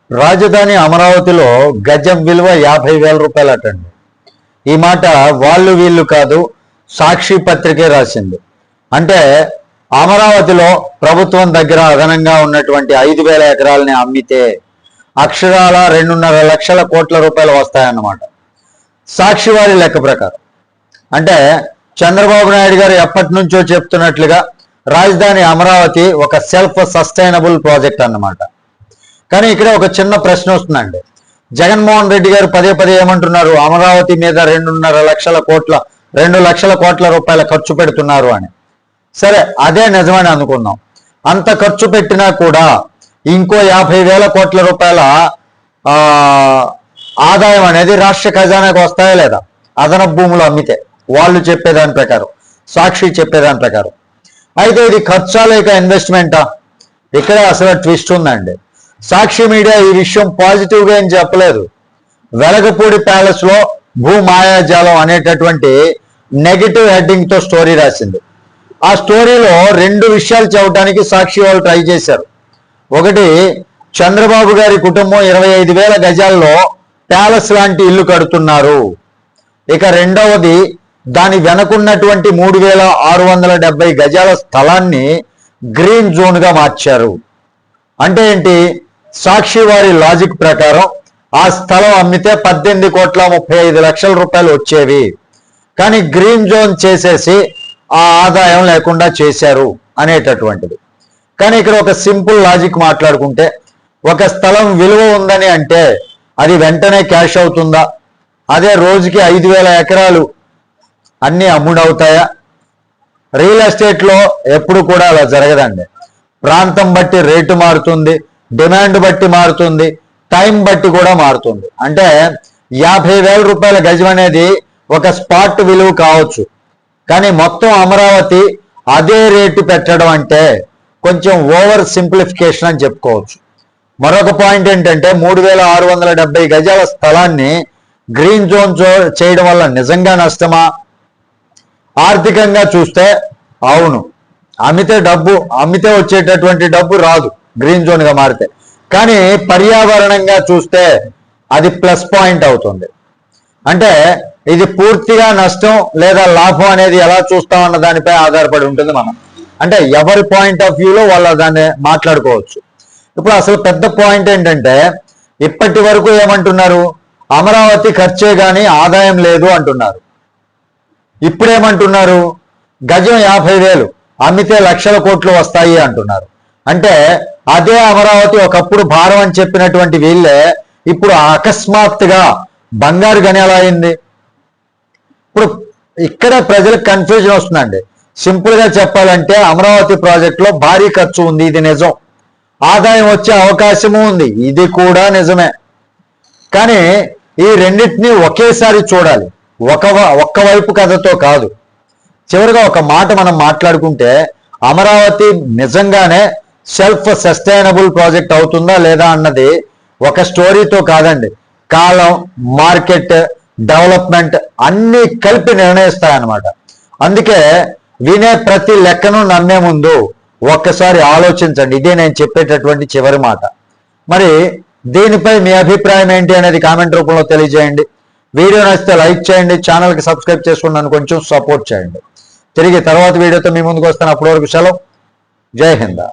రాజధాని అమరావతిలో గజం విలువ 50,000 రూపాయలటండి. ఈ మాట వాళ్ళు వీళ్ళు కాదు, సాక్షి పత్రికే రాసింది. అంటే అమరావతిలో ప్రభుత్వం దగ్గర అదనంగా ఉన్నటువంటి 5,000 ఎకరాలని అమ్మితే అక్షరాల 2.5 లక్షల కోట్ల రూపాయలు వస్తాయన్నమాట సాక్షి వారి లెక్క ప్రకారం. అంటే చంద్రబాబు నాయుడు గారు ఎప్పటి నుంచో చెప్తున్నట్లుగా రాజధాని అమరావతి ఒక సెల్ఫ్ సస్టైనబుల్ ప్రాజెక్ట్ అన్నమాట. కానీ ఇక్కడ ఒక చిన్న ప్రశ్న వస్తుందండి. జగన్మోహన్ రెడ్డి గారు పదే పదే ఏమంటున్నారు, అమరావతి మీద 2 లక్షల కోట్ల రూపాయల ఖర్చు పెడుతున్నారు అని. సరే, అదే నిజమని అనుకుందాం. అంత ఖర్చు పెట్టినా కూడా ఇంకో 50,000 కోట్ల రూపాయల ఆదాయం అనేది రాష్ట్ర ఖజానాకు వస్తాయా లేదా? అదనపు భూములు అమ్మితే వాళ్ళు చెప్పేదాని ప్రకారం, సాక్షి చెప్పేదాని ప్రకారం. అయితే ఇది ఖర్చా లేక ఇన్వెస్ట్మెంటా? ఇక్కడ అసలు ట్విస్ట్ ఉందండి. సాక్షి మీడియా ఈ విషయం పాజిటివ్గా ఏం చెప్పలేదు. వెలగపూడి ప్యాలెస్ లో భూ మాయాజాలం అనేటటువంటి నెగిటివ్ హెడ్డింగ్ తో స్టోరీ రాసింది. ఆ స్టోరీలో 2 విషయాలు చెప్పడానికి సాక్షి వాళ్ళు ట్రై చేశారు. ఒకటి, చంద్రబాబు గారి కుటుంబం 25,000 గజాల్లో ప్యాలెస్ లాంటి ఇల్లు కడుతున్నారు. ఇక రెండవది, దాని వెనకున్నటువంటి 3,670 గజాల స్థలాన్ని గ్రీన్ జోన్ గా మార్చారు. అంటే ఏంటి? సాక్షి వారి లాజిక్ ప్రకారం ఆ స్థలం అమ్మితే 18,35 లక్షల రూపాయలు వచ్చేవి. కానీ గ్రీన్ జోన్ చేసేసి ఆ ఆదాయం లేకుండా చేశారు అనేటటువంటిది. కానీ ఇక్కడ ఒక సింపుల్ లాజిక్ మాట్లాడుకుంటే, ఒక స్థలం విలువ ఉందని అంటే అది వెంటనే క్యాష్ అవుతుందా? అదే రోజుకి 5,000 ఎకరాలు అన్నీ అమ్ముడవుతాయా? రియల్ ఎస్టేట్లో ఎప్పుడు కూడా అలా జరగదండి. ప్రాంతం బట్టి రేటు మారుతుంది, డిమాండ్ బట్టి మారుతుంది, టైం బట్టి కూడా మారుతుంది. అంటే 50,000 రూపాయల గజం అనేది ఒక స్పాట్ విలువ కావచ్చు, కానీ మొత్తం అమరావతి అదే రేటు పెట్టడం అంటే కొంచెం ఓవర్ సింప్లిఫికేషన్ అని చెప్పుకోవచ్చు. మరొక పాయింట్ ఏంటంటే 3,670 గజాల స్థలాన్ని గ్రీన్ జోన్ చేయడం వల్ల నిజంగా నష్టమా? ఆర్థికంగా చూస్తే అవును, అమ్మితే వచ్చేటటువంటి డబ్బు రాదు గ్రీన్ జోన్ గా మారితే. కానీ పర్యావరణంగా చూస్తే అది ప్లస్ పాయింట్ అవుతుంది. అంటే ఇది పూర్తిగా నష్టం లేదా లాభం అనేది ఎలా చూస్తామన్న దానిపై ఆధారపడి ఉంటుంది మనం. అంటే ఎవరి పాయింట్ ఆఫ్ వ్యూలో వాళ్ళు దాన్ని మాట్లాడుకోవచ్చు. ఇప్పుడు అసలు పెద్ద పాయింట్ ఏంటంటే, ఇప్పటి వరకు ఏమంటున్నారు, అమరావతి ఖర్చే గాని ఆదాయం లేదు అంటున్నారు. ఇప్పుడేమంటున్నారు, గజం 50,000 అమ్మితే లక్షల కోట్లు వస్తాయి అంటున్నారు. అంటే అదే అమరావతి ఒకప్పుడు భారం అని చెప్పినటువంటి వీళ్ళే ఇప్పుడు అకస్మాత్తుగా బంగారు గని ఎలా అయింది? ఇప్పుడు ఇక్కడ ప్రజలకు కన్ఫ్యూజన్ వస్తుందండి. సింపుల్ గా చెప్పాలంటే అమరావతి ప్రాజెక్టులో భారీ ఖర్చు ఉంది, ఇది నిజం. ఆదాయం వచ్చే అవకాశము ఉంది, ఇది కూడా నిజమే. కానీ ఈ రెండింటినీ ఒకేసారి చూడాలి, ఒక్క వైపు కథతో కాదు. చివరిగా ఒక మాట మనం మాట్లాడుకుంటే, అమరావతి నిజంగానే సెల్ఫ్ సస్టైనబుల్ ప్రాజెక్ట్ అవుతుందా లేదా అన్నది ఒక స్టోరీతో కాదండి. కాలం, మార్కెట్, డెవలప్మెంట్ అన్నీ కలిపి నిర్ణయిస్తాయన్నమాట. అందుకే వినే ప్రతి లెక్కను నమ్మే ముందు ఒక్కసారి ఆలోచించండి. ఇదే నేను చెప్పేటటువంటి చివరి మాట. మరి దీనిపై మీ అభిప్రాయం ఏంటి అనేది కామెంట్ రూపంలో తెలియజేయండి. వీడియో నచ్చితే లైక్ చేయండి, ఛానల్కి సబ్స్క్రైబ్ చేసుకుని నన్ను కొంచెం సపోర్ట్ చేయండి. తిరిగి తర్వాత వీడియోతో మీ ముందుకు వస్తాను. అప్పటి వరకు సెలవు. జై హింద్.